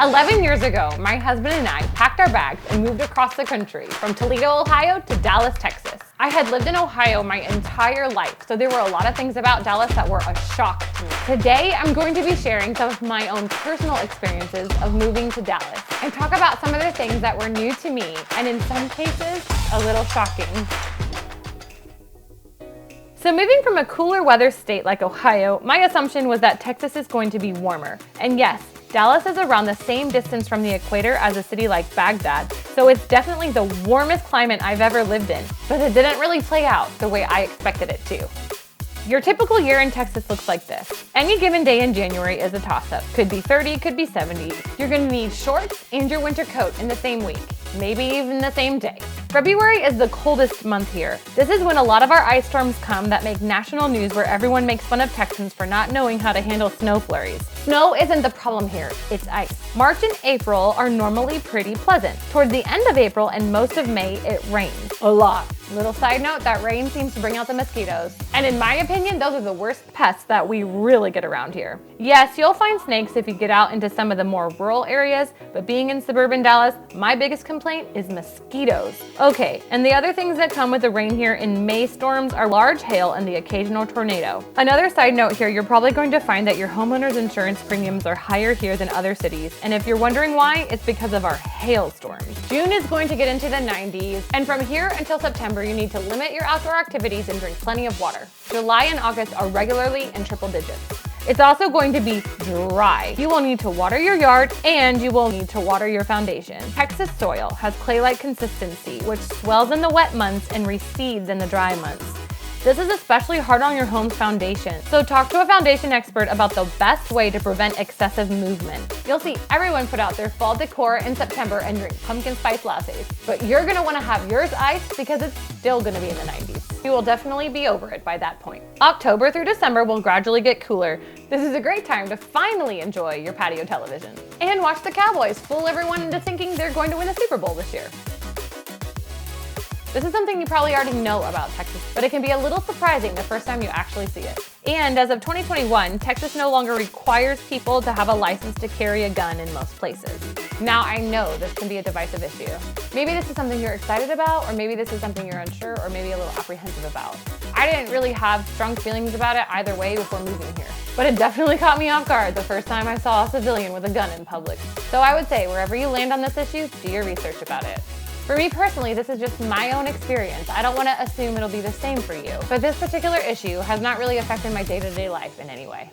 11 years ago, my husband and I packed our bags and moved across the country from Toledo, Ohio to Dallas, Texas. I had lived in Ohio my entire life, so there were a lot of things about Dallas that were a shock to me. Today, I'm going to be sharing some of my own personal experiences of moving to Dallas and talk about some of the things that were new to me and in some cases, a little shocking. So moving from a cooler weather state like Ohio, my assumption was that Texas is going to be warmer. And yes, Dallas is around the same distance from the equator as a city like Baghdad, so it's definitely the warmest climate I've ever lived in, but it didn't really play out the way I expected it to. Your typical year in Texas looks like this. Any given day in January is a toss-up. Could be 30, could be 70. You're gonna need shorts and your winter coat in the same week, maybe even the same day. February is the coldest month here. This is when a lot of our ice storms come that make national news where everyone makes fun of Texans for not knowing how to handle snow flurries. Snow isn't the problem here, it's ice. March and April are normally pretty pleasant. Towards the end of April and most of May, it rains a lot. Little side note, that rain seems to bring out the mosquitoes. And in my opinion, those are the worst pests that we really get around here. Yes, you'll find snakes if you get out into some of the more rural areas, but being in suburban Dallas, my biggest complaint is mosquitoes. Okay, and the other things that come with the rain here in May storms are large hail and the occasional tornado. Another side note here, you're probably going to find that your homeowner's insurance premiums are higher here than other cities. And if you're wondering why, it's because of our hailstorms. June is going to get into the 90s, and from here until September, you need to limit your outdoor activities and drink plenty of water. July and August are regularly in triple digits. It's also going to be dry. You will need to water your yard and you will need to water your foundation. Texas soil has clay-like consistency, which swells in the wet months and recedes in the dry months. This is especially hard on your home's foundation, so talk to a foundation expert about the best way to prevent excessive movement. You'll see everyone put out their fall decor in September and drink pumpkin spice lattes, but you're gonna wanna have yours iced because it's still gonna be in the 90s. You will definitely be over it by that point. October through December will gradually get cooler. This is a great time to finally enjoy your patio television and watch the Cowboys fool everyone into thinking they're going to win the Super Bowl this year. This is something you probably already know about Texas, but it can be a little surprising the first time you actually see it. And as of 2021, Texas no longer requires people to have a license to carry a gun in most places. Now I know this can be a divisive issue. Maybe this is something you're excited about, or maybe this is something you're unsure or maybe a little apprehensive about. I didn't really have strong feelings about it either way before moving here, but it definitely caught me off guard the first time I saw a civilian with a gun in public. So I would say wherever you land on this issue, do your research about it. For me personally, this is just my own experience. I don't want to assume it'll be the same for you, but this particular issue has not really affected my day-to-day life in any way.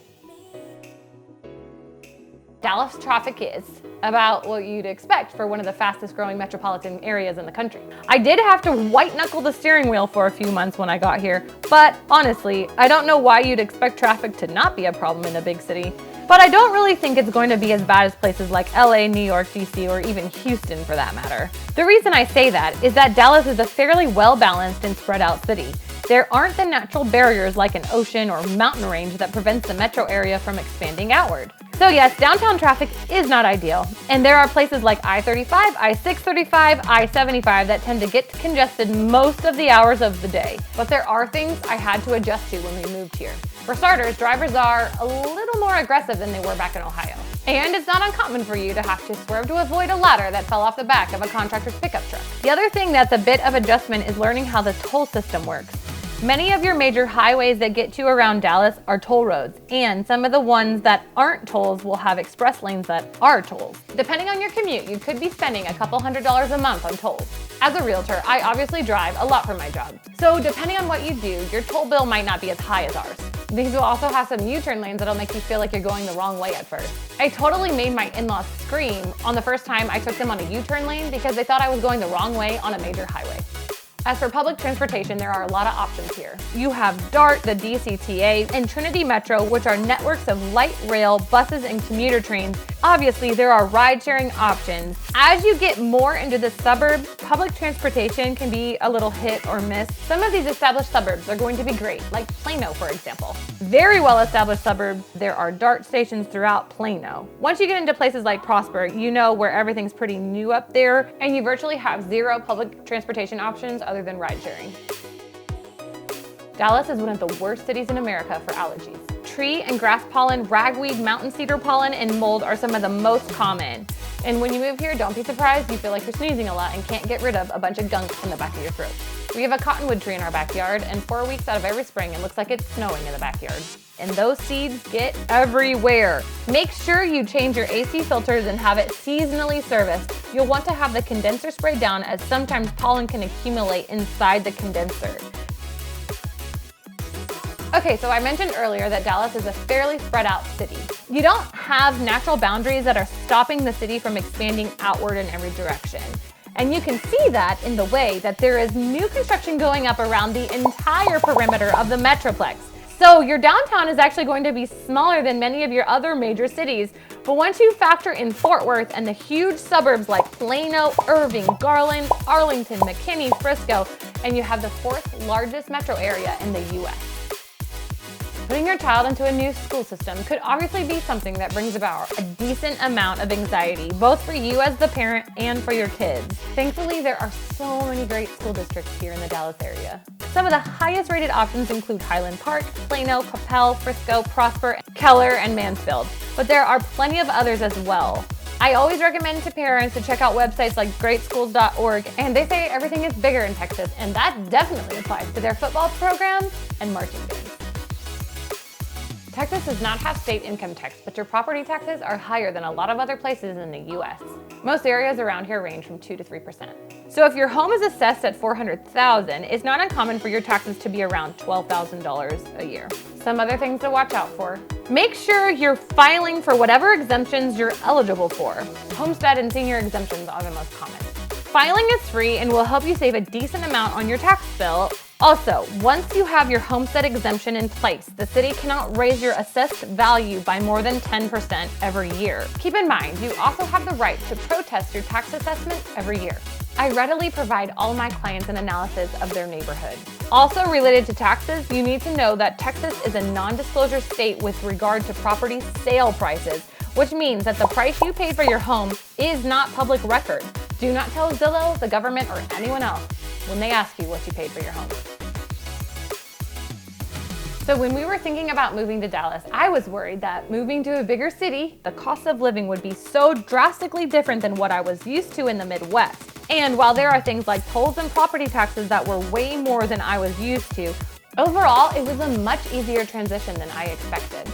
Dallas traffic is about what you'd expect for one of the fastest growing metropolitan areas in the country. I did have to white knuckle the steering wheel for a few months when I got here, but honestly, I don't know why you'd expect traffic to not be a problem in a big city. But I don't really think it's going to be as bad as places like LA, New York, DC, or even Houston for that matter. The reason I say that is that Dallas is a fairly well-balanced and spread out city. There aren't the natural barriers like an ocean or mountain range that prevents the metro area from expanding outward. So yes, downtown traffic is not ideal, and there are places like I-35, I-635, I-75 that tend to get congested most of the hours of the day. But there are things I had to adjust to when we moved here. For starters, drivers are a little more aggressive than they were back in Ohio. And it's not uncommon for you to have to swerve to avoid a ladder that fell off the back of a contractor's pickup truck. The other thing that's a bit of adjustment is learning how the toll system works. Many of your major highways that get you around Dallas are toll roads, and some of the ones that aren't tolls will have express lanes that are tolls. Depending on your commute, you could be spending a couple $100s a month on tolls. As a realtor, I obviously drive a lot for my job. So depending on what you do, your toll bill might not be as high as ours. These will also have some U-turn lanes that'll make you feel like you're going the wrong way at first. I totally made my in-laws scream on the first time I took them on a U-turn lane because they thought I was going the wrong way on a major highway. As for public transportation, there are a lot of options here. You have DART, the DCTA, and Trinity Metro, which are networks of light rail, buses, and commuter trains. Obviously, there are ride-sharing options. As you get more into the suburbs, public transportation can be a little hit or miss. Some of these established suburbs are going to be great, like Plano, for example. Very well-established suburbs, there are DART stations throughout Plano. Once you get into places like Prosper, you know where everything's pretty new up there, and you virtually have zero public transportation options other than ride sharing. Dallas is one of the worst cities in America for allergies. tree and grass pollen, ragweed, mountain cedar pollen, and mold are some of the most common. And when you move here, don't be surprised you feel like you're sneezing a lot and can't get rid of a bunch of gunk in the back of your throat. We have a cottonwood tree in our backyard, and 4 weeks out of every spring, it looks like it's snowing in the backyard. And those seeds get everywhere. Make sure you change your AC filters and have it seasonally serviced. You'll want to have the condenser sprayed down, as sometimes pollen can accumulate inside the condenser. Okay, so I mentioned earlier that Dallas is a fairly spread out city. You don't have natural boundaries that are stopping the city from expanding outward in every direction. And you can see that in the way that there is new construction going up around the entire perimeter of the Metroplex. So your downtown is actually going to be smaller than many of your other major cities, but once you factor in Fort Worth and the huge suburbs like Plano, Irving, Garland, Arlington, McKinney, Frisco, and you have the 4th largest metro area in the US. Putting your child into a new school system could obviously be something that brings about a decent amount of anxiety, both for you as the parent and for your kids. Thankfully, there are so many great school districts here in the Dallas area. Some of the highest rated options include Highland Park, Plano, Capel, Frisco, Prosper, Keller, and Mansfield. But there are plenty of others as well. I always recommend to parents to check out websites like greatschools.org, and they say everything is bigger in Texas, and that definitely applies to their football programs and marching bands. Texas does not have state income tax, but your property taxes are higher than a lot of other places in the US. Most areas around here range from 2 to 3%. So if your home is assessed at $400,000, it's not uncommon for your taxes to be around $12,000 a year. Some other things to watch out for. Make sure you're filing for whatever exemptions you're eligible for. Homestead and senior exemptions are the most common. Filing is free and will help you save a decent amount on your tax bill. Also, once you have your homestead exemption in place, the city cannot raise your assessed value by more than 10% every year. Keep in mind, you also have the right to protest your tax assessment every year. I readily provide all my clients an analysis of their neighborhood. Also related to taxes, you need to know that Texas is a non-disclosure state with regard to property sale prices, which means that the price you pay for your home is not public record. Do not tell Zillow, the government, or anyone else when they ask you what you paid for your home. So when we were thinking about moving to Dallas, I was worried that moving to a bigger city, the cost of living would be so drastically different than what I was used to in the Midwest. And while there are things like tolls and property taxes that were way more than I was used to, overall, it was a much easier transition than I expected.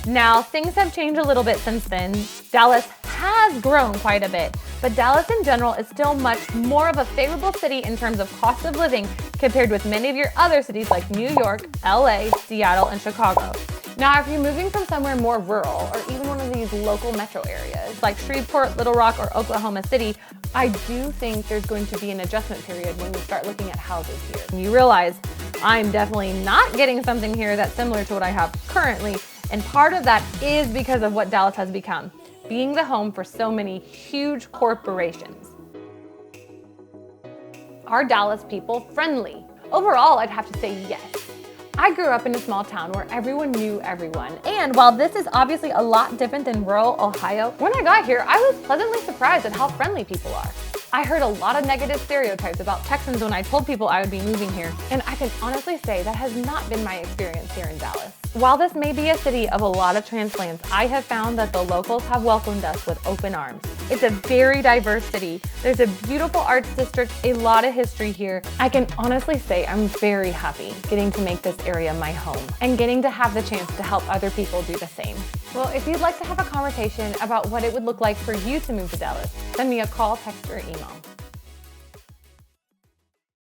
Now, things have changed a little bit since then. Dallas has grown quite a bit, but Dallas in general is still much more of a favorable city in terms of cost of living compared with many of your other cities like New York, LA, Seattle, and Chicago. Now, if you're moving from somewhere more rural or even one of these local metro areas like Shreveport, Little Rock, or Oklahoma City, I do think there's going to be an adjustment period when you start looking at houses here. And you realize I'm definitely not getting something here that's similar to what I have currently, and part of that is because of what Dallas has become, being the home for so many huge corporations. Are Dallas people friendly? Overall, I'd have to say yes. I grew up in a small town where everyone knew everyone, and while this is obviously a lot different than rural Ohio, when I got here, I was pleasantly surprised at how friendly people are. I heard a lot of negative stereotypes about Texans when I told people I would be moving here, and I can honestly say that has not been my experience here in Dallas. While this may be a city of a lot of transplants, I have found that the locals have welcomed us with open arms. It's a very diverse city. There's a beautiful arts district, a lot of history here. I can honestly say I'm very happy getting to make this area my home and getting to have the chance to help other people do the same. Well, if you'd like to have a conversation about what it would look like for you to move to Dallas, send me a call, text, or email.